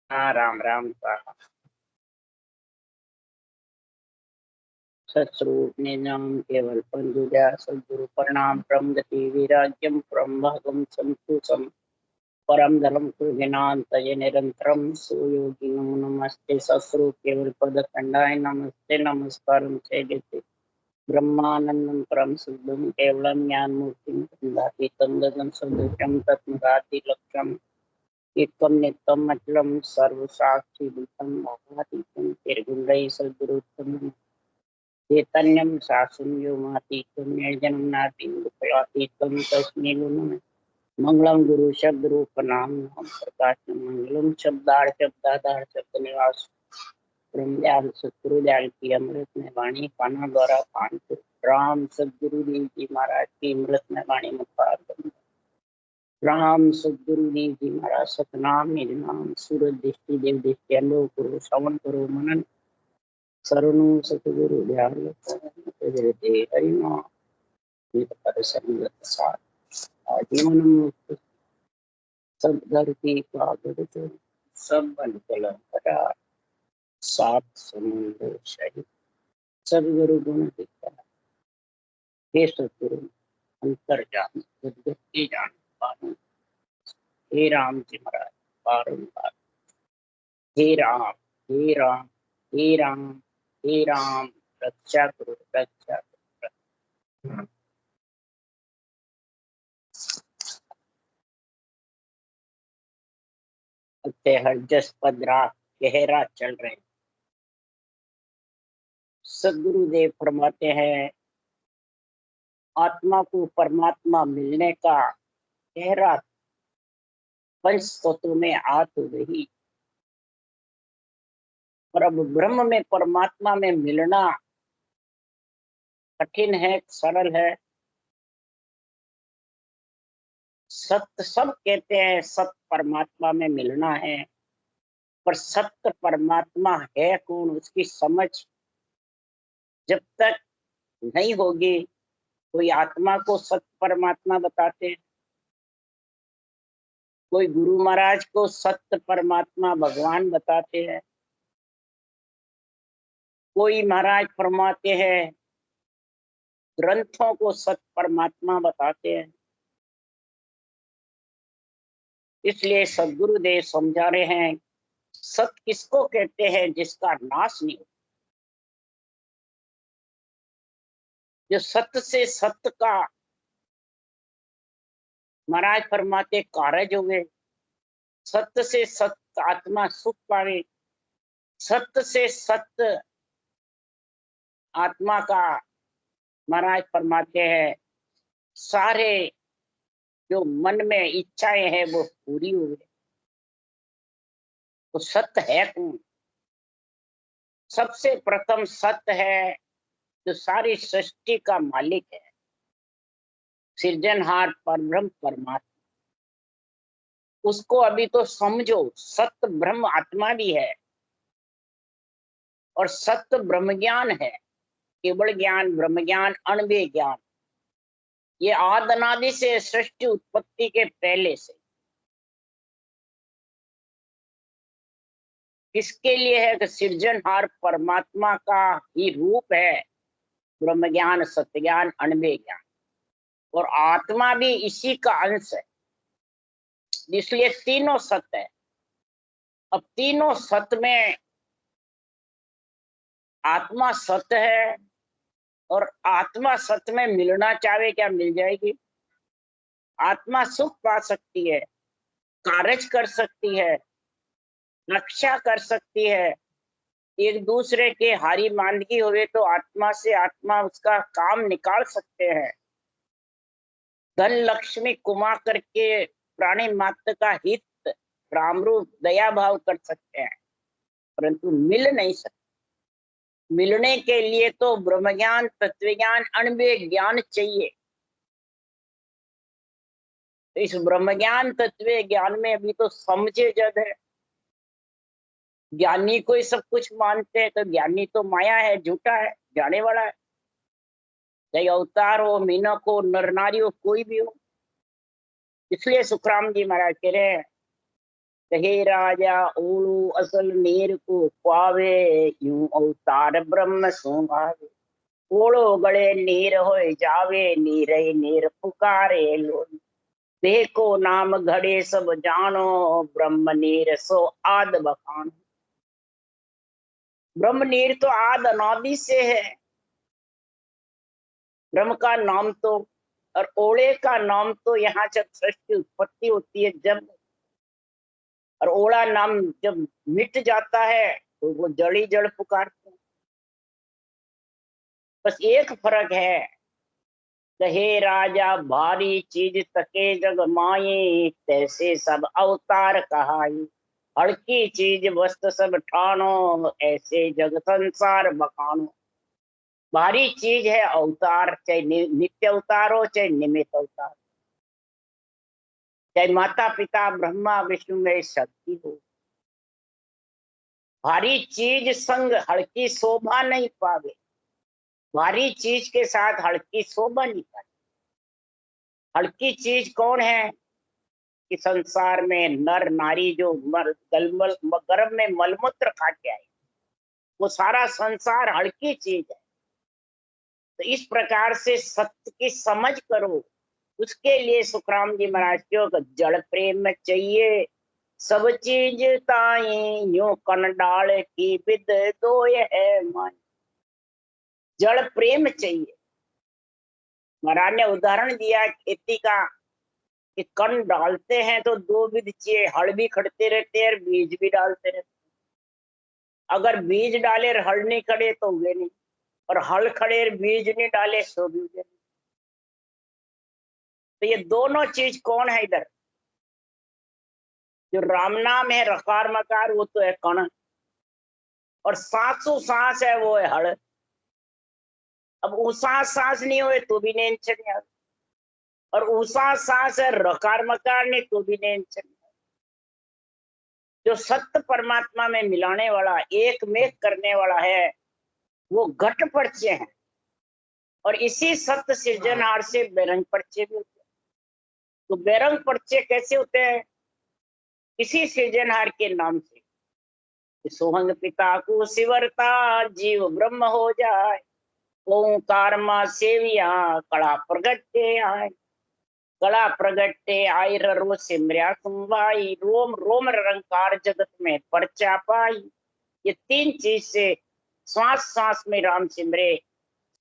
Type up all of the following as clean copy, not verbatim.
हाँ, राम राम का सत्स्वरूप निजाम केवल पंजुजा सद्गुरु प्रणाम परम गति विराज्यम परम भागम संतोषम परम धर्म कुर्जनान तय निरंतरम सुयोगी नमो नमस्ते सत्स्वरूप केवल पद खंडाय नमस्ते नमस्कारम चेदिते ब्रह्मानंदम परम शुद्धम केवलम ज्ञान मूर्तिम खंडातीतं गगन सदृशं तत्मगाति लक्ष्यम एकम नित्यम अचलम सर्व साक्षी भूतम भावातीतं निर्गुणै सद्गुरुत्तम चैतन्यम सासुन्यो मातीतम निर्जनम नातिं दुःखयातीतं तस्मै गुरुः मंगलम गुरु शब्द रूप नाम प्रकाशम मंगलम शब्दार शब्द निवास ब्रह्मज्ञान सतगुरु दयाल की अमृत में वाणी पाना द्वारा पान राम सदगुरु देव जी महाराज की अमृत में वाणी मुखार राम सदगुरु देव जी महाराज सतनाम निज नाम सूरज दृष्टि देव दृष्टि अलो करो श्रवण करो मनन शरणु सतगुरु दयाल हरिनाम पर संगत साथ आजीवन मुक्त सब धरती कागज सब बन कलम करा सात समुद्र सहित सब गुरु गुण दिखा हे सतगुरु अंतर जान सदगति जान पानो हे राम जी महाराज बारंबार हे राम हे राम हे राम हे राम रक्षा करो रक्षा करो। हर जस पद रात गहरा चल रहे सदगुरुदेव फरमाते हैं आत्मा को परमात्मा मिलने का गहरा पंच तत्व में आ तो रही पर अब ब्रह्म में परमात्मा में मिलना कठिन है सरल है। सत्य सब कहते हैं सत्य परमात्मा में मिलना है पर सत्य परमात्मा है कौन उसकी समझ जब तक नहीं होगी। कोई आत्मा को सत्य परमात्मा बताते हैं, कोई गुरु महाराज को सत्य परमात्मा भगवान बताते हैं, कोई महाराज फरमाते हैं ग्रंथों को सत्य परमात्मा बताते हैं। इसलिए सदगुरुदेव समझा रहे हैं सत्य किसको कहते हैं जिसका नाश नहीं हो, जो सत्य से सत्य का महाराज फरमाते कारज हो गए, सत्य से सत्य आत्मा सुख पावे, सत्य से सत्य आत्मा का महाराज फरमाते हैं सारे जो मन में इच्छाएं हैं वो पूरी हो गई। तो सत्य है कौन? सबसे प्रथम सत्य है जो सारी सृष्टि का मालिक है, सृजनहार परब्रह्म परमात्मा। उसको अभी तो समझो सत्य ब्रह्म आत्मा भी है और सत्य ब्रह्म ज्ञान है, केवल ज्ञान ब्रह्म ज्ञान अणव्य ज्ञान। ये आदि अनादि से सृष्टि उत्पत्ति के पहले से किसके लिए है कि सृजनहार परमात्मा का ही रूप है ब्रह्म ज्ञान सत्य ज्ञान अणव्य ज्ञान और आत्मा भी इसी का अंश है, इसलिए तीनों सत्य है। अब तीनों सत्य में आत्मा सत्य है और आत्मा सत्य में मिलना चाहे क्या मिल जाएगी। आत्मा सुख पा सकती है, कार्य कर सकती है, रक्षा कर सकती है। एक दूसरे के हारी मानगी हुए तो आत्मा से आत्मा उसका काम निकाल सकते हैं, धन लक्ष्मी कुमा करके प्राणी मात्र का हित राम रूप दया भाव कर सकते हैं, परंतु मिल नहीं सकते। मिलने के लिए तो ब्रह्म ज्ञान तत्व ज्ञान अणव्य ज्ञान चाहिए। तो इस ब्रह्म ज्ञान तत्व ज्ञान में अभी तो समझे जद है। ज्ञानी को ही सब कुछ मानते हैं तो ज्ञानी तो माया है, झूठा है, जाने वाला है। चाहे अवतार हो, मीनक हो, नर नारी हो, कोई भी हो। इसलिए सुखराम जी महाराज कह रहे हैं हे राजा ओळू असल नीर को पावे, यूं अवतार ब्रह्म सुहावे। ओढ़ो गले नीर होए जावे, नीरे नीर पुकारे लोई। देखो नाम घड़े सब जानो, ब्रह्म नीर सो आद बखानो। ब्रह्म नीर तो आद अनादि से है। ब्रह्म का नाम तो, और ओड़े का नाम तो यहाँ जब सृष्टि उत्पत्ति होती है जब, और ओड़ा नाम जब मिट जाता है तो वो जड़ी जड़ पुकारते हैं। बस एक फर्क है, कहे राजा भारी चीज तके जग माई, तैसे सब अवतार कहाई। हल्की चीज वस्तु सब ठानो, ऐसे जग संसार बखानो। भारी चीज है अवतार, चाहे नित्य अवतार हो चाहे निमित्त अवतार, चाहे माता पिता ब्रह्मा विष्णु में शक्ति हो। भारी चीज संग हल्की शोभा नहीं पावे। भारी चीज के साथ हल्की शोभा नहीं पावे। हल्की चीज कौन है कि संसार में नर नारी जो गर्भ में मलमूत्र खा के आए, वो सारा संसार हल्की चीज है। तो इस प्रकार से सत्य की समझ करो। उसके लिए सुखराम जी महाराज को जड़ प्रेम चाहिए। सब चीज ताई यूं कन डाल की विद दो है मान। जड़ प्रेम चाहिए। महाराज ने उदाहरण दिया खेती का कि कण डालते हैं तो दो विध चाहिए, हल भी खड़ते रहते हैं और बीज भी डालते रहते हैं। अगर बीज डाले और हल नहीं खड़े तो उगे नहीं, और हल खड़े और बीज नहीं डाले तो भी उगे नहीं। तो ये दोनों चीज कौन है इधर? जो राम नाम है रकार मकार वो तो है कण, और सांसों सांस है वो है हल। अब उसास सांस नहीं हुए तो भी नहीं चढ़, और उसास सांस है रकार मकार नहीं तो भी नहीं चढ़। जो सत्य परमात्मा में मिलाने वाला, एक में करने वाला है, वो घट पर्चे हैं। और इसी सत्य सृजनहार से बेरंग पर्चे भी होते हैं। तो बेरंग पर्चे कैसे होते हैं? इसी सृजनहार के नाम से। सोहंग पिता को सिवरता, जीव ब्रह्म हो जाए। ओंकार मां सेविया, कड़ा प्रगटे आए। कड़ा प्रगटे आई रो सिमरिया सुनवाई। रोम रोम रंकार जगत में परचा पाई। ये तीन चीज से श्वास श्वास में राम सिमरे।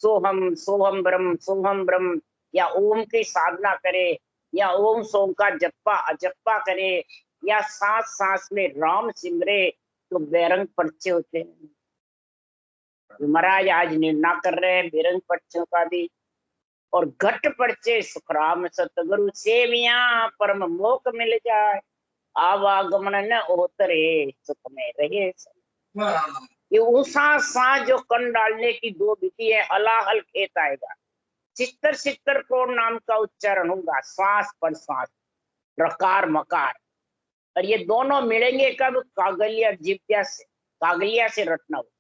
सोहम ब्रह्म, सोहम ब्रह्म, या ओम की साधना करे, या ओम सोम का जप्पा अजप्पा करे, या सांस सांस में राम सिमरे, तो बेरंग पर्चे होते हैं। महाराज आज निर्णय कर रहे हैं बेरंग पर्चों का भी। और घट पर्चे सुखराम सतगुरु सेविया, परम मोक मिल जाए। आवागमन न ओतरे, सुख में रहे सब। ये उषा सा जो कण डालने की दो विधि है, हलाहल खेत आएगा। चित्तर चित्तर को नाम का उच्चारण होगा, श्वास पर श्वास, रकार मकार। और ये दोनों मिलेंगे कब? कागलिया जिव्या से, कागलिया से रटना हो।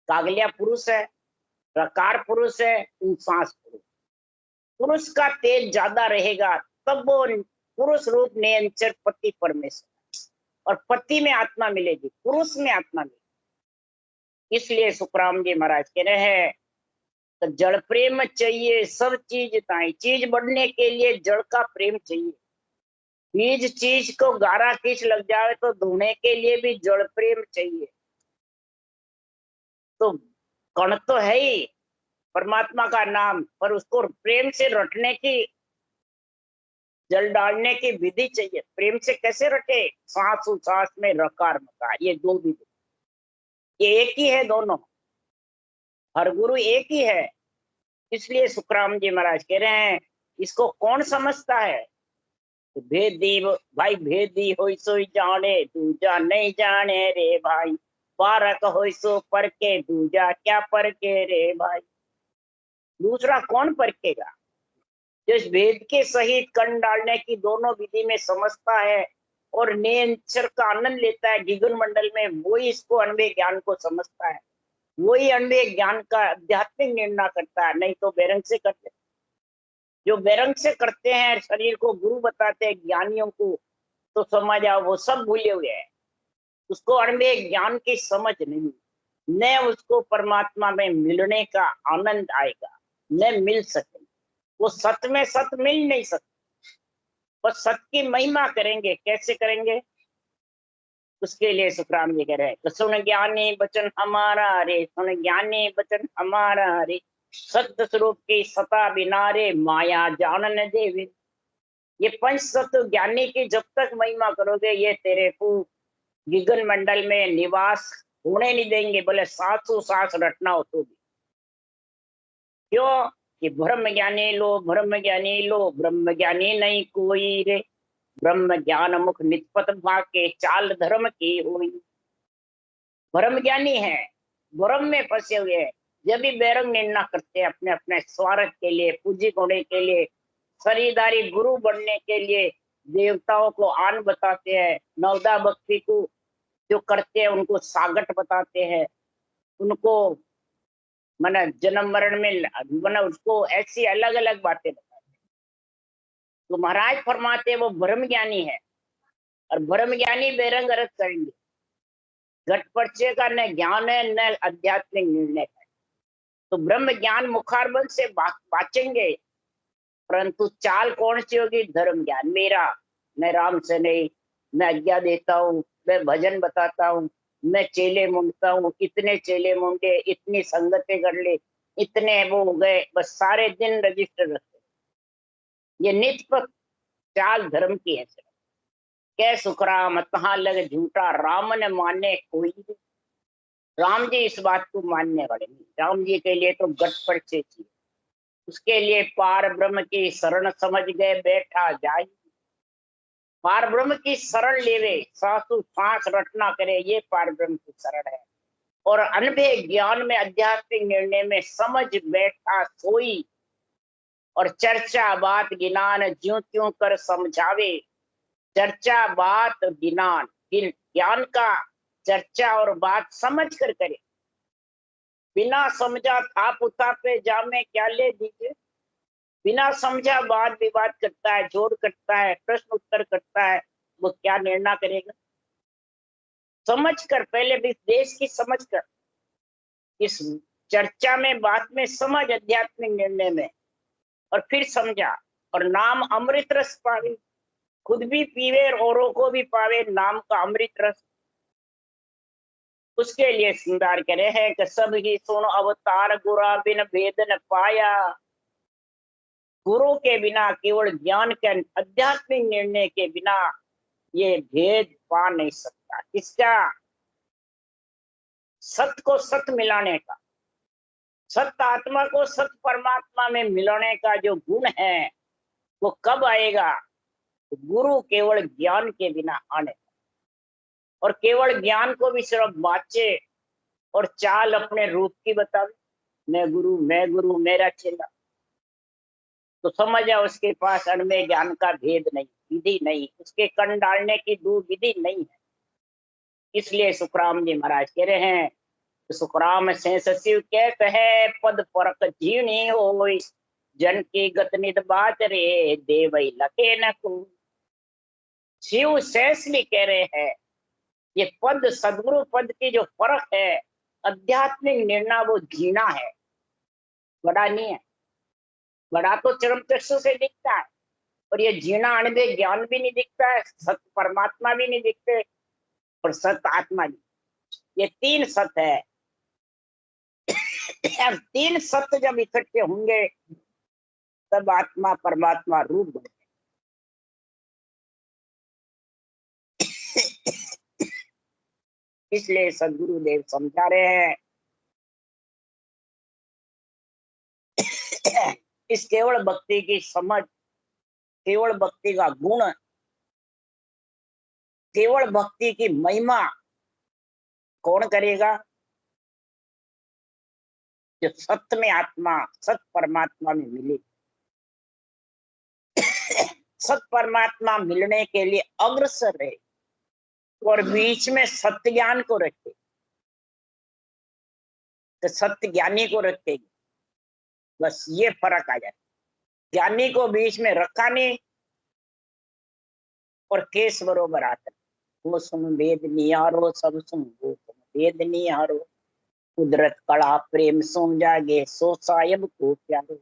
कागलिया पुरुष है, रकार पुरुष है, सांस पुरुष। पुरुष का तेज ज्यादा रहेगा तब वो पुरुष रूप नियंचर पति परमेश्वर, और पति में आत्मा मिलेगी, पुरुष में आत्मा मिलेगी। इसलिए सुखराम जी महाराज कह रहे हैं तो जड़ प्रेम चाहिए सब चीज ताई। चीज बढ़ने के लिए जड़ का प्रेम चाहिए। बीज चीज को गारा खींच लग जाए तो धोने के लिए भी जड़ प्रेम चाहिए। तो कण तो है ही परमात्मा का नाम, पर उसको प्रेम से रटने की, जल डालने की विधि चाहिए। प्रेम से कैसे रटे? सांस उसास में रकार मकार, ये दो विधि, ये एक ही है दोनों। हर गुरु एक ही है। इसलिए सुखराम जी महाराज कह रहे हैं इसको कौन समझता है? तो भेदी भाई, भेदी होई सोई जाने, दूजा नहीं जाने रे भाई। पारक होई सो परके, दूजा क्या परके रे भाई। दूसरा कौन परखेगा? जो इस भेद के सहित कण डालने की दोनों विधि में समझता है और नेचर का आनंद लेता है गिगन मंडल में, वही इसको अनवे ज्ञान को समझता है। वही अनवे ज्ञान का आध्यात्मिक निर्णय करता है, नहीं तो बेरंग से करते। जो बेरंग से करते हैं, शरीर को गुरु बताते हैं ज्ञानियों को, तो समझ आओ वो सब भूले हुए हैं। उसको अणुमेय ज्ञान की समझ नहीं, न उसको परमात्मा में मिलने का आनंद आएगा, न मिल सके। वो सत में सत मिल नहीं सकता। बस सत की महिमा करेंगे, कैसे करेंगे? उसके लिए सुखराम जी कह रहे हैं, सुन ज्ञानी बचन हमारा रे, सुन ज्ञानी बचन हमारा रे, सत्य स्वरूप की सता बिना रे, माया जानन देवे। ये पंच सत्व ज्ञानी की जब तक महिमा करोगे, ये तेरे को गगन मंडल में निवास होने नहीं देंगे, बोले सांसों सांस रटना हो तो भी। क्यों? कि ब्रह्म ज्ञानी लो, ब्रह्म ज्ञानी लो, ब्रह्म ज्ञानी नहीं कोई रे, ब्रह्म ज्ञान मुख निष्पत भाके, चाल धर्म की हुई। ब्रह्म ज्ञानी है, ब्रह्म में फंसे हुए हैं, जब भी बैरंग निर्णय करते हैं अपने अपने स्वार्थ के लिए, पूजी होने के लिए, शरीरदारी गुरु बनने के लिए, देवताओं को आन बताते हैं, नवदा भक्ति को जो करते हैं उनको सागट बताते हैं, उनको मना जन्म मरण में मना उसको ऐसी अलग अलग बातें बताते हैं। तो महाराज फरमाते हैं वो ब्रह्म ज्ञानी है, और ब्रह्म ज्ञानी बेरंग अर्थ करेंगे। घट पर्चे का न ज्ञान है न आध्यात्मिक निर्णय है। तो ब्रह्म ज्ञान मुखारबंद से बाचेंगे, परंतु चाल कौन सी होगी? धर्म ज्ञान। मेरा, मैं राम से नहीं, मैं आज्ञा देता हूँ, मैं भजन बताता हूँ, मैं चेले मुंडता हूँ, इतने चेले मुंडे, इतनी संगतें कर ले, इतने वो हो गए, बस सारे दिन रजिस्टर रखते। ये नित्य चाल धर्म की है। कै सुखराम तहाँ लग झूठा, राम न माने कोई। राम जी इस बात को मानने वाले नहीं। राम जी के लिए तो गट पर से चाहिए, उसके लिए पार ब्रह्म की शरण समझ गए बैठा जाए। पार ब्रह्म की शरण लेवे, सासु सांस रटना करे, ये पार ब्रह्म की शरण है। और अनभे ज्ञान में, आध्यात्मिक निर्णय में समझ बैठा सोई, और चर्चा बात गिनान ज्यों त्यों कर समझावे। चर्चा बात गिनान, ज्ञान का चर्चा और बात समझ कर करे। बिना समझा थाप उतापे जामे क्या ले दीजिए। बिना समझा वाद विवाद करता है, जोड़ करता है, प्रश्न उत्तर करता है, वो क्या निर्णय करेगा? समझ कर, पहले भी देश की समझ कर, इस चर्चा में, बात में समझ, आध्यात्मिक निर्णय में, और फिर समझा। और नाम अमृत रस पावे, खुद भी पीवे और औरों को भी पावे नाम का अमृत रस। उसके लिए श्रृंगार करे हैं कि सब ही सुन अवतार गुरा बिन भेद न पाया। गुरु के बिना, केवल ज्ञान के आध्यात्मिक निर्णय के बिना ये भेद पा नहीं सकता। इसका सत्य को सत्य मिलाने का, सत्य आत्मा को सत्य परमात्मा में मिलाने का जो गुण है, वो कब आएगा? तो गुरु केवल ज्ञान के बिना आने, और केवल ज्ञान को भी सिर्फ बाचे और चाल अपने रूप की बतावे, मैं गुरु, मैं गुरु, मेरा चेला, तो समझ जाओ उसके पास अणुमेय ज्ञान का भेद नहीं, विधि नहीं, उसके कण डालने की दो विधि नहीं है। इसलिए सुखराम जी महाराज कह रहे हैं, तो सुखराम से सचिव कहते हैं, पद फरक जीवनी हो, जन की गत निध बात रे, देवई लके न को। शिव शेषली कह रहे हैं, ये पद, सदगुरु पद की जो फर्क है, आध्यात्मिक निर्णय वो जीना है, बड़ा नहीं है। बड़ा तो चरम चक्षु से दिखता है, और ये जीना अणुमेय ज्ञान भी नहीं दिखता है, सत्य परमात्मा भी नहीं दिखते, और सत्य आत्मा भी। ये तीन सत्य है। तीन सत्य जब इकट्ठे होंगे, तब आत्मा परमात्मा रूप बने। इसलिए सदगुरुदेव समझा रहे हैं, इस केवल भक्ति की समझ, केवल भक्ति का गुण, केवल भक्ति की महिमा कौन करेगा? जो सत्य में आत्मा, सत्य परमात्मा में मिले। सत्य परमात्मा मिलने के लिए अग्रसर रहे, और बीच में सत्य ज्ञान को रखे, तो सत्य ज्ञानी को रखेगी। बस ये फर्क आ जाए। ज्ञानी को बीच में रखा नहीं, और केस बरोबर आता। वो सुन वेद निहारो, सब सुन वो सुन वेद निहारो। कुदरत कला प्रेम सो जागे, सो साहिब को प्यारो।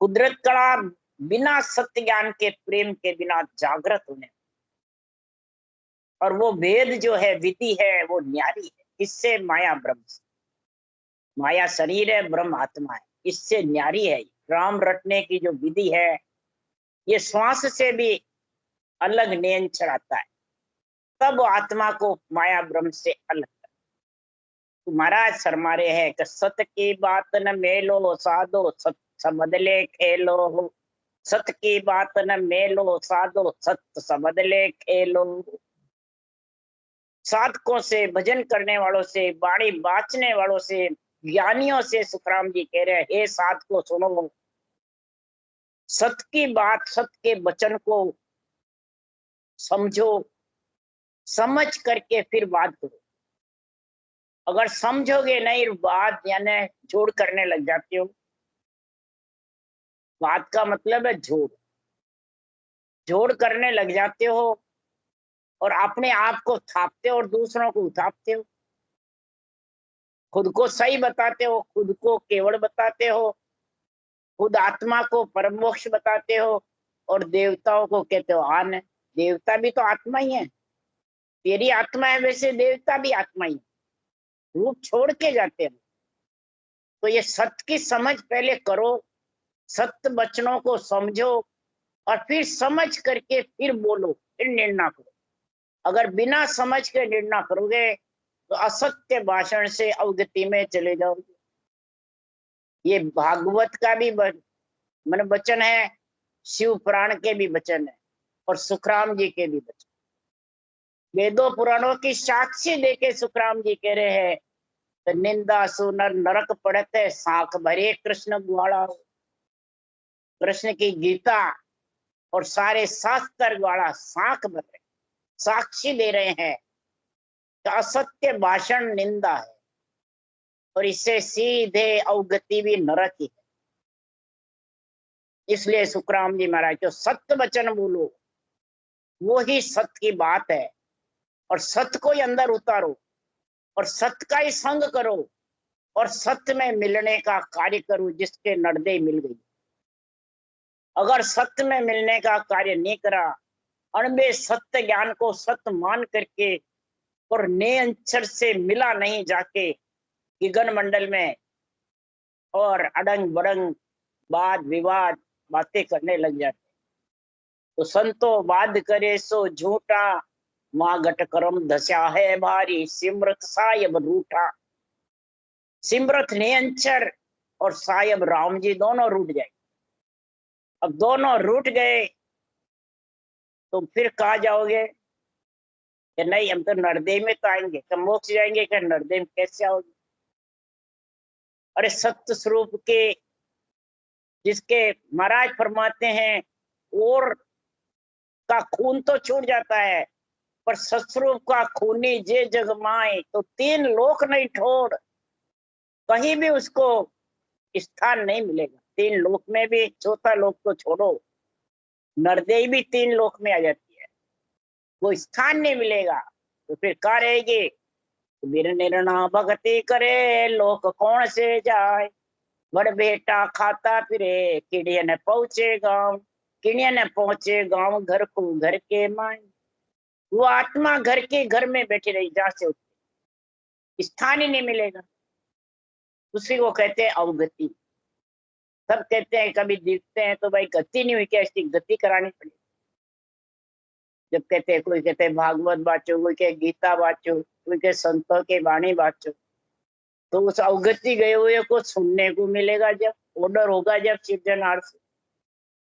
कुदरत कला बिना सत्य ज्ञान के, प्रेम के बिना जागृत होने, और वो वेद जो है, विधि है, वो न्यारी है। इससे माया ब्रह्म से, माया शरीर है, ब्रह्म आत्मा है, इससे न्यारी है। राम रटने की जो विधि है, ये श्वास से भी अलग नियंत्रण आता है, तब आत्मा को माया ब्रह्म से अलग। तो महाराज शर्मा रहे हैं कि सत की बात न मेलो साधो, सत समझले खेलो। सत की बात न मेलो साधो, सत समझले खेलो। साधकों से, भजन करने वालों से, वाणी बाचने वालों से, ज्ञानियों से सुखराम जी कह रहे हैं, हे साधको सुनो, सत की बात, सत के वचन को समझो, समझ करके फिर बात करो। अगर समझोगे नहीं, बात यानी जोड़ करने लग जाते हो। बात का मतलब है जोड़, जोड़ करने लग जाते हो, और अपने आप को थापते हो और दूसरों को उठापते हो। खुद को सही बताते हो, खुद को केवल बताते हो, खुद आत्मा को परम मोक्ष बताते हो, और देवताओं को कहते हो आन। देवता भी तो आत्मा ही है, तेरी आत्मा है, वैसे देवता भी आत्मा ही है, रूप छोड़ के जाते हैं। तो ये सत्य की समझ पहले करो, सत्य वचनों को समझो, और फिर समझ करके फिर बोलो, फिर निर्णय करो। अगर बिना समझ के निर्णय करोगे तो असत्य भाषण से अवगति में चले जाओगे। ये भागवत का भी मन वचन है, शिव पुराण के भी वचन है, और सुखराम जी के भी वचन। वेदों पुराणों की साक्षी देके सुखराम जी कह रहे हैं, तो निंदा सुनर नरक पड़ते, साख भरे कृष्ण ग्वाला। कृष्ण की गीता और सारे शास्त्र ग्वाला साख भरे, साक्षी दे रहे हैं कि असत्य भाषण निंदा है, और इससे सीधे अवगति भी नरक ही है। इसलिए सुखराम जी महाराज जो सत्य वचन बोलो, वो ही सत्य की बात है, और सत्य को ही अंदर उतारो, और सत्य का ही संग करो, और सत्य में मिलने का कार्य करो, जिसके नर्दे मिल गई। अगर सत्य में मिलने का कार्य नहीं करा, अणबे सत्य ज्ञान को सत्य मान करके, और नियंत्रण से मिला नहीं जाके गगन मंडल में, और अड़ंग बड़ंग वाद विवाद बातें करने लग जाते, तो संतो वाद करे सो झूठा, माँ घट करम धस्या है भारी, सिमरत सायब रूठा। सिमरत नियंचर और सायब राम जी दोनों रूठ जाए। अब दोनों रूठ गए तो फिर कहा जाओगे कि नहीं, हम तो नरदेव में तो आएंगे, तो मोक्ष जाएंगे, कि नरदेव में कैसे आओगे? अरे सत्य स्वरूप के, जिसके महाराज फरमाते हैं, और का खून तो छूट जाता है, पर सत्स्वरूप का खूनी जे जग माए, तो तीन लोक नहीं छोड़, कहीं भी उसको स्थान नहीं मिलेगा। तीन लोक में भी, चौथा लोक तो छोड़ो, नरदेवी भी तीन लोक में आ जाती है, वो स्थान नहीं मिलेगा। तो फिर कहा रहेगी, बिर निर्णा भक्ति करे, लोक कौन से जाए। बड़ बेटा खाता फिरे, किड़िया न पहुंचे गांव। किड़िया न पहुंचे गांव, घर को घर के माए। वो आत्मा घर के घर में बैठी रही, जहां से स्थान ही नहीं मिलेगा। उसी को कहते हैं अवगति। सब कहते हैं कभी दिखते हैं तो भाई गति नहीं हुई, क्या इसकी गति करानी पड़ेगी। जब कहते हैं, कोई कहते हैं भागवत बाचो, कोई कहे गीता बाचो, कोई कहे संतों के वाणी बाचो, तो उस अवगति गए हुए को सुनने को मिलेगा जब, ऑर्डर होगा जब सिर्जनहार से,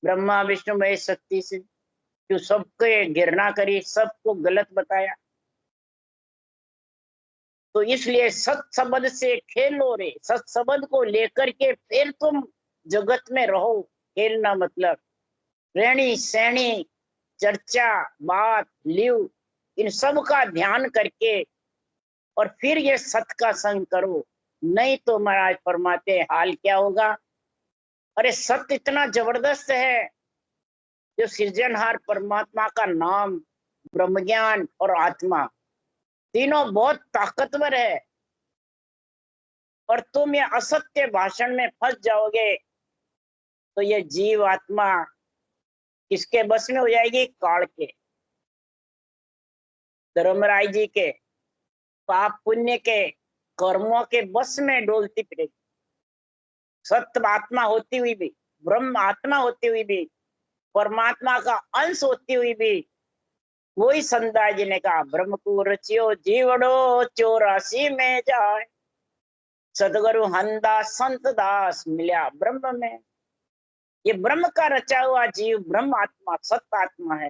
ब्रह्मा विष्णु महेश शक्ति से, जो सबके घृणा करी, सबको गलत बताया। तो इसलिए सत शब्द से खेलो रे, सत शब्द को लेकर के फिर तुम जगत में रहो। खेलना मतलब रहनी सहनी, चर्चा, बात, लिव, इन सब का ध्यान करके, और फिर ये सत का संग करो। नहीं तो महाराज फरमाते हाल क्या होगा। अरे सत्य इतना जबरदस्त है, जो सृजनहार परमात्मा का नाम ब्रह्म ज्ञान और आत्मा तीनों बहुत ताकतवर है। और तुम ये असत्य भाषण में फंस जाओगे तो ये जीव आत्मा किसके बस में हो जाएगी? काल के, धर्मराय जी के, पाप पुण्य के, कर्मों के बस में डोलती फिरेगी। सत्य आत्मा होती हुई भी, ब्रह्म आत्मा होती हुई भी, परमात्मा का अंश होती हुई भी, वही संदाय जी ने कहा, ब्रह्म को रचियो जीवड़ो 84 में जाए, सदगुरु हंदास संत दास मिल्या ब्रह्म में। ये ब्रह्म का रचा हुआ जीव ब्रह्म आत्मा सत्य आत्मा है,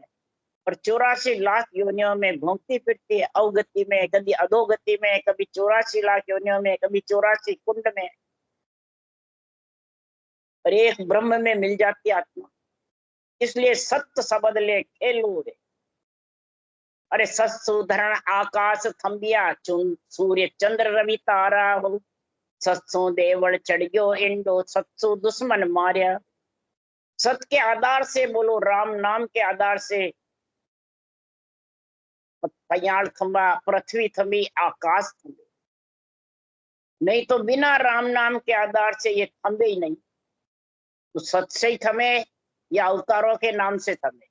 और 84 लाख योनियों में घूमती फिरती है, अवगति में, कभी अधोगति में, कभी 84 लाख योनियों में, कभी 84 कुंड में, और एक ब्रह्म में मिल जाती आत्मा। इसलिए सत्य शब्द ले खेलो रे। अरे सत्सुधरण आकाश थम्बिया, सूर्य चंद्र रवि तारा हो, सत्सु देवल चढ़ गयो इंडो, सत्सु दुश्मन मारिया। सत के आधार से बोलो, राम नाम के आधार से पयाल थम्बा, पृथ्वी थमी, आकाश थम्बे। नहीं तो बिना राम नाम के आधार से ये थम्बे ही नहीं। तो सत से ही थमे या अवतारों के नाम से थमे,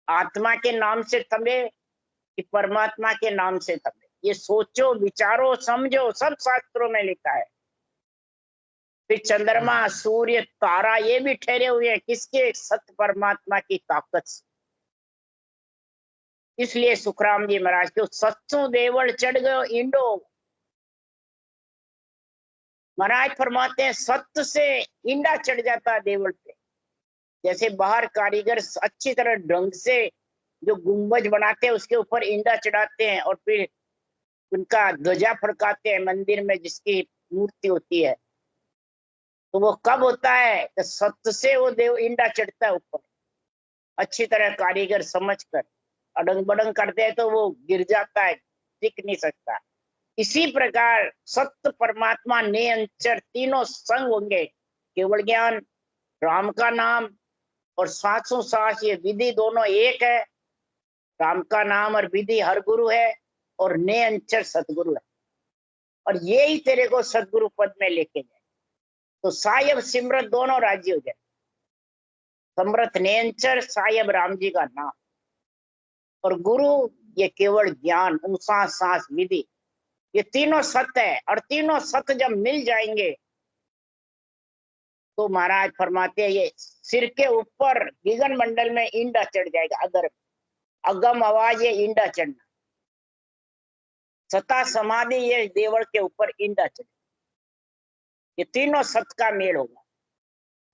आत्मा के नाम से थमे कि परमात्मा के नाम से थमे? ये सोचो, विचारो, समझो, सब शास्त्रों में लिखा है। फिर चंद्रमा, सूर्य, तारा ये भी ठहरे हुए हैं किसके? सत्य परमात्मा की ताकत से। इसलिए सुखराम जी महाराज को सत्सु देवल चढ़ गयो इंडो। महाराज फरमाते हैं सत्य से इंडा चढ़ जाता है देवल पे। जैसे बाहर कारीगर अच्छी तरह ढंग से जो गुंबज बनाते हैं उसके ऊपर इंडा चढ़ाते हैं और फिर उनका ध्वजा फड़काते हैं मंदिर में जिसकी मूर्ति होती है, तो वो कब होता है? तो सत्य से वो देव इंडा चढ़ता है ऊपर। अच्छी तरह कारीगर समझ कर अडंग बडंग करते हैं तो वो गिर जाता है, टिक नहीं सकता। इसी प्रकार सत्य परमात्मा ने अंचर तीनों संग होंगे। केवल ज्ञान, राम का नाम और सांसों सांस ये विधि दोनों एक है। राम का नाम और विधि हर गुरु है और ने अंचर सतगुरु है, और ये ही तेरे को सतगुरु पद में लेके जाए। तो सायब सिमरत दोनों राजी हो जाए। समरथ नेंचर सायब राम जी का नाम, और गुरु ये केवल ज्ञान, सांस सांस विधि, ये तीनों सत्य है। और तीनों सत्य जब मिल जाएंगे तो महाराज फरमाते हैं ये सिर के ऊपर गगन मंडल में इंडा चढ़ जाएगा। अगर अगम आवाज ये इंडा चढ़ना, सता समाधि ये देवल के ऊपर इंडा चढ़, ये तीनों सत्य का मेल होगा।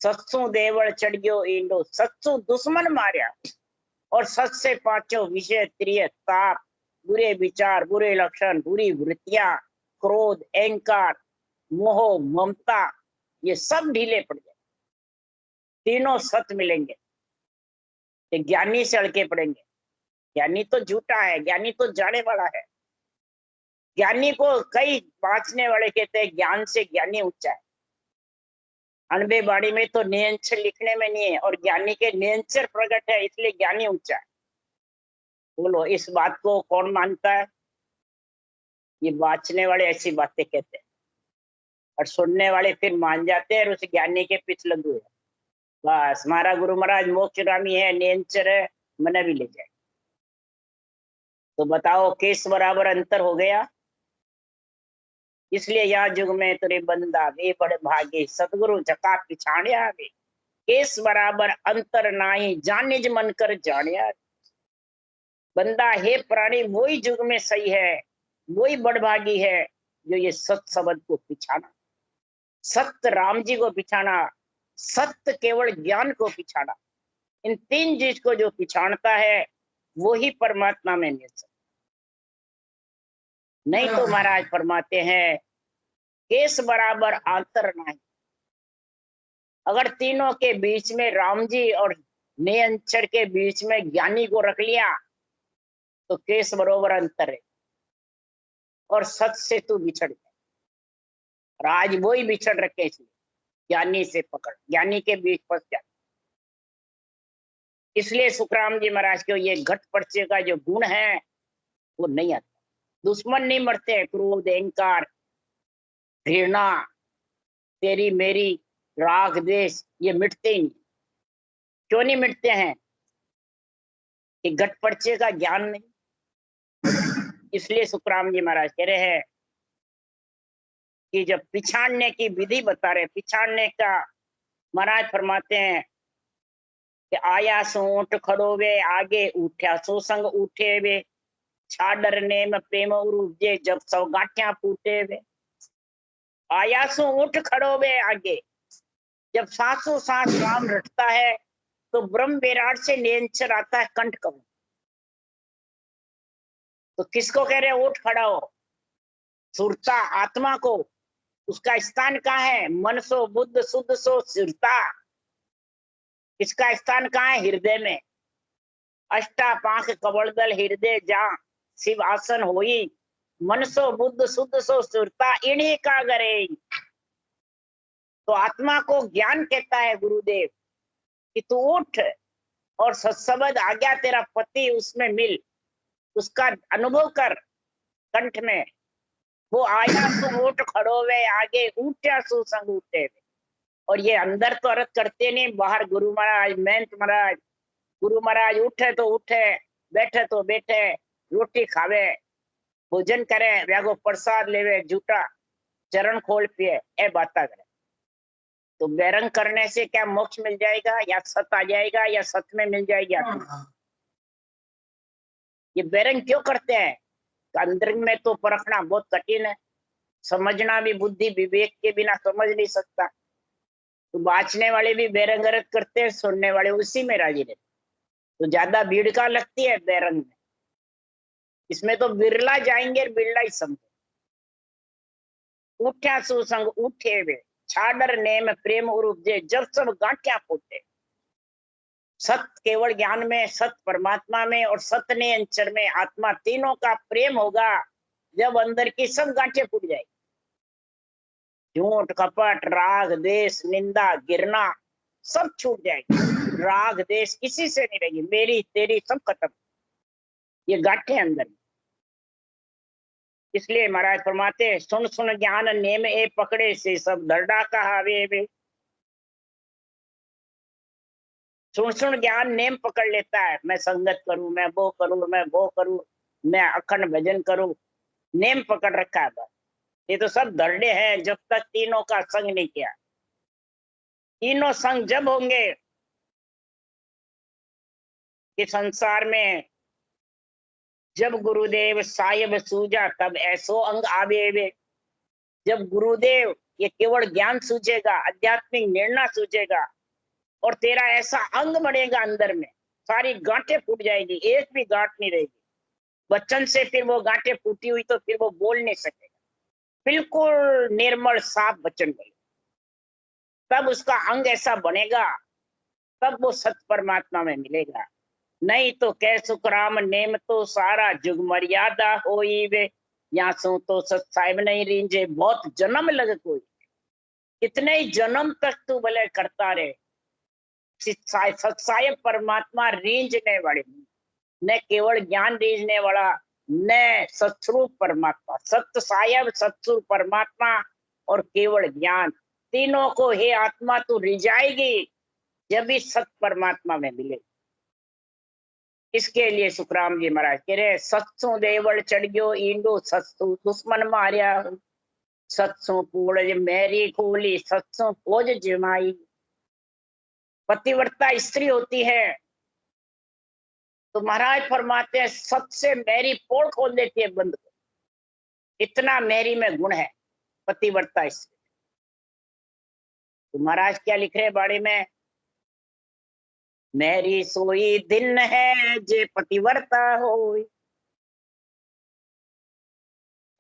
सत्सु देवल चढ़ गयो इंडो, सत्सु दुश्मन मारिया, और सत से पांचों विषय त्रिय ताप, बुरे विचार, बुरे लक्षण, बुरी वृत्तियां, क्रोध, अहंकार, मोह, ममता, ये सब ढीले पड़ जाए। तीनों सत्य मिलेंगे, ये ज्ञानी से अड़के पड़ेंगे। ज्ञानी तो झूठा है, ज्ञानी तो जाने वाला है। ज्ञानी को कई बांचने वाले कहते हैं ज्ञान से ज्ञानी ऊंचा है। अनबे बाड़ी में तो नियंचर लिखने में नहीं है, और ज्ञानी के नियंचर प्रकट है, इसलिए ज्ञानी ऊंचा है। बोलो इस बात को कौन मानता है? ये बांचने वाले ऐसी बातें कहते हैं, और सुनने वाले फिर मान जाते हैं और उस ज्ञानी के पीछे लगे हुए। बस हमारा गुरु महाराज मोक्षरामी है, नियंचर है, मना भी ले जाए। तो बताओ किस बराबर अंतर हो गया? इसलिए या युग में तुरे बंदा वे बड़े भागे, सतगुरु जका पिछाड़िया वे, केस बराबर अंतर नाही, जान निज मन कर जानिया। बंदा हे प्राणी वही युग में सही है, वही बड़भागी है जो ये सत्य शब्द को पिछाना, सत्य राम जी को पिछाना, सत्य केवल ज्ञान को पिछाना। इन तीन चीज को जो पिछाड़ता है वो ही परमात्मा में मिल सकता। नहीं तो महाराज फरमाते हैं केस बराबर अंतर नहीं। अगर तीनों के बीच में राम जी और नियंचर के बीच में ज्ञानी को रख लिया तो केस बराबर अंतर है, और सत से तू बिछड़ गया। और आज वो ही बिछड़ रखे, इसलिए ज्ञानी से पकड़, ज्ञानी के बीच फंस जा। इसलिए सुखराम जी महाराज को ये घट पर्चे का जो गुण है वो नहीं आता। दुश्मन नहीं मरते, क्रोध, अहंकार, घृणा, तेरी मेरी, राग, द्वेष, ये मिटते ही नहीं। क्यों नहीं मिटते हैं? कि घट पर्चे का ज्ञान नहीं। इसलिए सुखराम जी महाराज कह रहे हैं कि जब पिछाड़ने की विधि बता रहे, पिछाड़ने का महाराज फरमाते हैं कि आया सोट खड़ो वे आगे उठा सो संग उठे वे, छाडर नेम प्रेम उरुजे जब सौ गांठिया फूटे वे। आया सो उठ खड़ो वे आगे, जब सांसों सांस राम रटता है तो ब्रह्म विराट से निरंतर आता है कंठ कमल। तो किसको कह रहे उठ खड़ा हो? सुरता आत्मा को। उसका स्थान कहाँ है? मन सो बुद्ध शुद्ध सो सुरता। इसका स्थान कहाँ है? हृदय में। अष्टा पांख कबड़दल हृदय जा शिव आसन होई, मन सो बुद्ध शुद्ध सो सुरता इन्हीं का करे। तो आत्मा को ज्ञान कहता है गुरुदेव कि तू उठ और सत्सबद आज्ञा तेरा पति उसमें मिल, उसका अनुभव कर कंठ में। वो आया तो उठ खड़ो वे आगे उठा सुसंग उठे वे। और ये अंदर तो अर्थ करते नहीं, बाहर गुरु महाराज, महंत महाराज, गुरु महाराज उठे तो उठे, बैठे तो बैठे, रोटी खावे, भोजन करे, व्यागो प्रसाद लेवे, झूठा चरण खोल पिए, ए बाता करे। तो बैरंग करने से क्या मोक्ष मिल जाएगा, या सत आ जाएगा, या सत में मिल जाएगी आत्मा? ये बैरंग क्यों करते हैं? अंदर में तो परखना बहुत कठिन है, समझना भी बुद्धि विवेक के बिना समझ नहीं सकता। तो बाँचने वाले भी बैरंगरत करते हैं, सुनने वाले उसी में राजी रहते। तो ज्यादा भीड़ का लगती है बैरंग में, इसमें तो बिरला जाएंगे, बिरला ही समझे। उठ्या सुसंग उठे वे, छाडर नेम प्रेम उरुजे जब सब गांठिया फूटे। सत केवल ज्ञान में, सत परमात्मा में और सत ने अंचर में आत्मा, तीनों का प्रेम होगा जब अंदर की सब गांठें फूट जाएगी। झूठ, कपट, राग, देश, निंदा, गिरना सब छूट जाएगी। राग देश किसी से नहीं रहेगी, मेरी तेरी सब खत्म। ये गांठें अंदर। इसलिए महाराज फरमाते सुन सुन ज्ञान नेम ए पकड़े से सब दरडा कहावे वे। सुन सुन ज्ञान नेम पकड़ लेता है, मैं संगत करूं, मैं वो करूं, मैं वो करूं, मैं अखंड भजन करूं, नेम पकड़ रखा है बस। ये तो सब दरडे हैं जब तक तीनों का संग नहीं किया। तीनों संग जब होंगे कि संसार में, जब गुरुदेव साहिब सूझा तब ऐसो अंग आवे वे। जब गुरुदेव ये केवल ज्ञान सूझेगा, आध्यात्मिक निर्णय सूझेगा और तेरा ऐसा अंग बढ़ेगा अंदर में, सारी गांठें फूट जाएगी, एक भी गांठ नहीं रहेगी। बच्चन से फिर वो गांठें फूटी हुई तो फिर वो बोल नहीं सकेगा, बिल्कुल निर्मल साफ बच्चन बोले। तब उसका अंग ऐसा बनेगा, तब वो सत परमात्मा में मिलेगा। नहीं तो कह सुखराम नेम तो सारा जुग मर्यादा होई वे, यहाँ सो तो सत साहिब नहीं रींझे बहुत जन्म लग कोई। कितने ही जन्म तक तू भले करता रहे, सत साहिब परमात्मा रींझने वाले, न केवल ज्ञान रींझने वाला, न सत्स्वरूप परमात्मा। सत्य साहिब, सत्स्वरूप परमात्मा और केवल ज्ञान, तीनों को हे आत्मा तू रिझाएगी जब भी सत परमात्मा में मिले। इसके लिए सुखराम जी महाराज कह रहे सत्सु देवल चढ़ गयो ईंडो, सत्सु दुश्मन मारिया, सत्सु पूड़ मेरी खोली, सत्सु खोज जमाई। पतिव्रता स्त्री होती है तो महाराज फरमाते हैं सत से मेरी पोल खोल देती है बंद को, इतना मेरी में गुण है पतिव्रता स्त्री। तो महाराज क्या लिख रहे बाड़ी में, मेरी सोई दिन है जे पतिव्रता होई।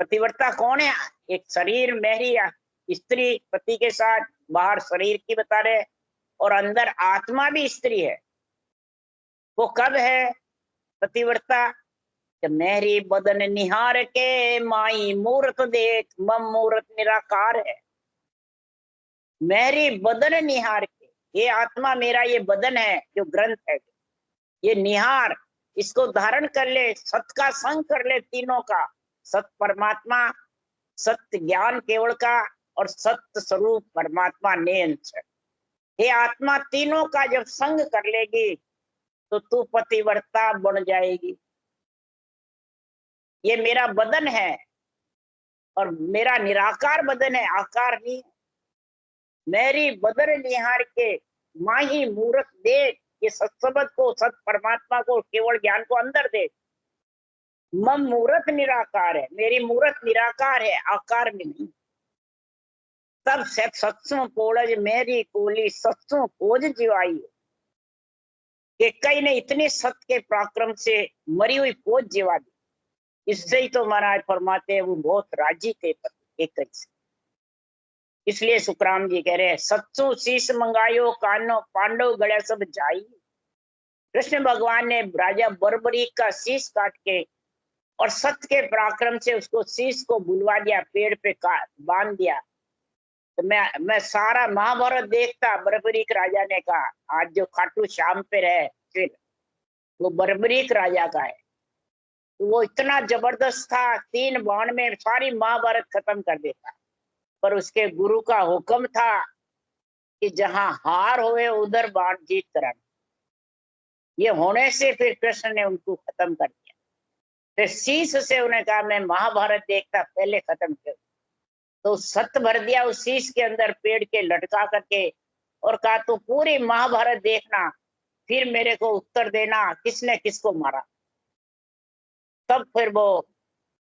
पतिव्रता कौन है? एक शरीर मेरी स्त्री पति के साथ, बाहर शरीर की बता रहे, और अंदर आत्मा भी स्त्री है। वो कब है पतिव्रता? कि मेरी बदन निहार के माई मूर्त देख, मम मूर्त निराकार है। मेरी बदन निहार के, ये आत्मा मेरा ये बदन है जो ग्रंथ है, ये निहार, इसको धारण कर ले, सत का संग कर ले, तीनों का, सत परमात्मा, सत्य ज्ञान केवल का, और सत्य स्वरूप परमात्मा नेंच। ये आत्मा तीनों का जब संग कर लेगी तो तू पतिव्रता बन जाएगी। ये मेरा बदन है और मेरा निराकार बदन है, आकार नहीं। मेरी बदन निहार के माही मूर्त देख, ये सत्सबद को, सत परमात्मा को, केवल ज्ञान को अंदर देख। मम मूर्त निराकार है, मेरी मूर्त निराकार है, आकार में नहीं। तब सत्सों पोड़ज मेरी कोली सत्सों खोज जीवाई। कि कई ने इतने सत्य के पराक्रम से मरी हुई खोज जीवा दी। इससे ही तो महाराज फरमाते हैं वो बहुत राजी थे एक से। इसलिए सुखराम जी कह रहे हैं, सत्सु शीश मंगायो कानो पांडव गड़े सब जाई। कृष्ण भगवान ने राजा बर्बरीक का शीश काट के और सत्य के पराक्रम से उसको शीश को बुलवा दिया, पेड़ पे बांध दिया। तो मैं सारा महाभारत देखता। बर्बरीक राजा ने कहा, आज जो खाटू श्याम पे रहे फिर वो बर्बरीक राजा का है। तो वो इतना जबरदस्त था, 3 बाण में सारी महाभारत खत्म कर देता। पर उसके गुरु का हुक्म था कि जहां हार होए उधर बाण जीत कराना। ये होने से फिर कृष्ण ने उनको खत्म कर दिया। फिर शीश से उन्हें कहा, मैं महाभारत देखता, पहले खत्म कर। तो सत्य भर दिया उस शीश के अंदर, पेड़ के लटका करके, और कहा तू पूरी महाभारत देखना, फिर मेरे को उत्तर देना किसने किसको मारा। तब फिर वो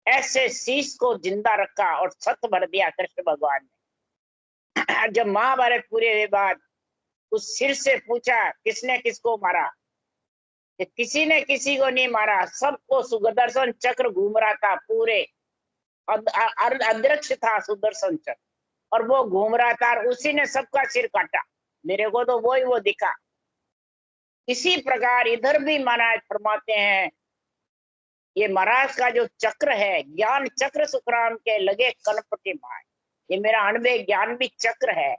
ऐसे शीश को जिंदा रखा और सत्य भर दिया कृष्ण भगवान ने। जब महाभारत पूरे हुए बाद उस सिर से पूछा किसने किसको मारा, किसी ने किसी को नहीं मारा, सबको सुदर्शन चक्र घूम रहा था, पूरे अदृश्य था सुदर्शन चक्र, और वो घूम रहा था और उसी ने सबका सिर काटा। मेरे को तो वो दिखा। इसी प्रकार इधर भी महाराज फरमाते हैं, ये महाराज का जो चक्र है, ज्ञान चक्र सुखराम के लगे कनपटी माए, ये मेरा अणबे ज्ञान भी चक्र है।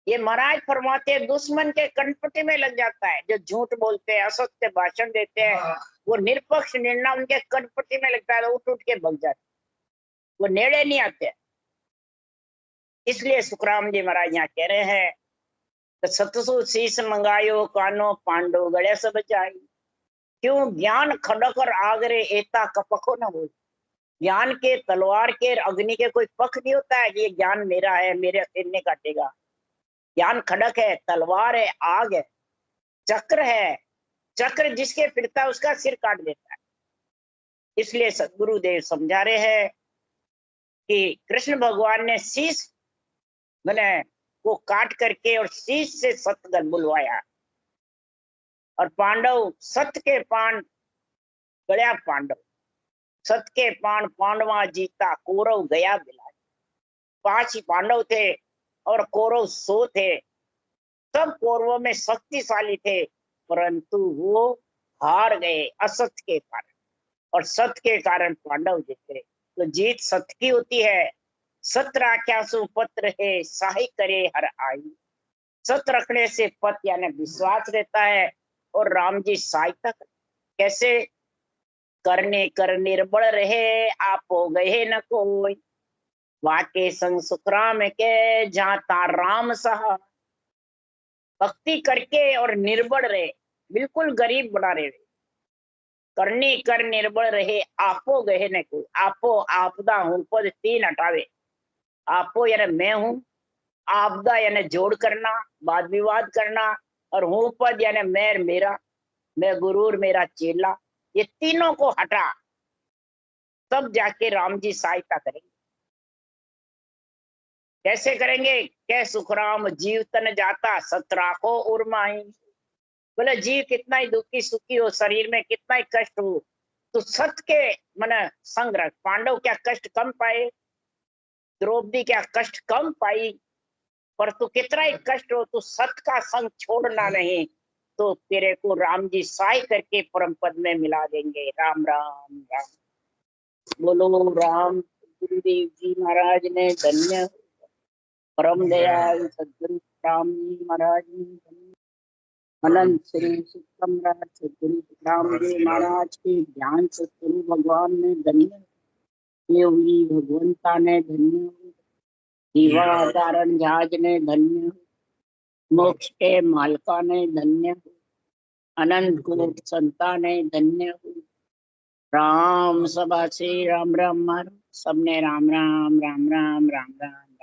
ये महाराज फरमाते हैं दुश्मन के कनपटी में लग जाता है। जो झूठ बोलते हैं, असत्य भाषण देते हैं, वो निरपक्ष निर्णय उनके कनपटी में लगता है, उठ उठ के भग जाते, वो नेड़े नहीं आते। इसलिए सुखराम जी महाराज यहाँ कह रहे हैं, तो सतसु शीश मंगायो कानो पांडव गड़े सब जाई। क्यों ज्ञान खड़क और आगरे एता कपको न हो। ज्ञान के, तलवार के, अग्नि के कोई पख नहीं होता है कि ये ज्ञान मेरा है, मेरे सिर ने काटेगा। ज्ञान खड़क है, तलवार है, आग है, चक्र है। चक्र जिसके फिरता है उसका सिर काट देता है। इसलिए सदगुरुदेव समझा रहे हैं कि कृष्ण भगवान ने शीश मैंने वो काट करके और शीश से सतगन बुलवाया, और पांडव सत्य के पान गया, पांडव सत्य के पान पांडवा जीता, कौरव गया बिला। 5 ही पांडव थे और कौरव 100 थे। सब कौरवों में शक्तिशाली थे, परंतु वो हार गए असत्य के कारण, और सत्य के कारण पांडव जीते। तो जीत सत्य की होती है। सत्य राख्या सुपत्र है, साही करे हर आई। सत्य रखने से पत यानी विश्वास रहता है, और राम जी सहायता करते। कैसे? करने कर निर्बल रहे, आप हो गए न कोई। वाके संग सुखराम के, जाता राम सहा। भक्ति करके और निर्बल रहे, बिल्कुल गरीब बना रहे। करनी कर निर्बल रहे, आपो गए न कोई। आपो आपदा हूं पद 3 हटावे। आपो यानी मैं हूं, आपदा यानी जोड़ करना, वाद विवाद करना, और हूं पद यानी मैं मेरा, मैं गुरूर मेरा चेला। ये तीनों को हटा, तब जाके राम जी सहायता करेंगे। कैसे करेंगे? कै सुखराम जीव तन जाता, सत राखो उर्माई। बोले जीव कितना ही दुखी सुखी हो, शरीर में कितना ही कष्ट हो, तो सत्य के मन संग रख। पांडव क्या कष्ट कम पाए, द्रौपदी क्या कष्ट कम पाई, पर तू कितना ही कष्ट हो, तू सत्य का संग छोड़ना नहीं, तो तेरे को राम जी सहाय करके परम पद में मिला देंगे। राम राम राम। बोलो राम। गुरुदेव जी महाराज ने धन्य, परम दयाल सदगुरु राम जी महाराज ने धन्य। अनंत श्री सुतम राज सतगुरु रामदेव महाराज के ज्ञान सतगुरु भगवान ने धन्य हुई, भगवंता ने धन्य हुई, दीवा धारण जहाज ने धन्य हुई, मोक्ष के मालका ने धन्य हुई, अनंत कोट संता ने धन्य हुई। राम सभा से राम राम मारो, सबने राम राम राम राम राम राम।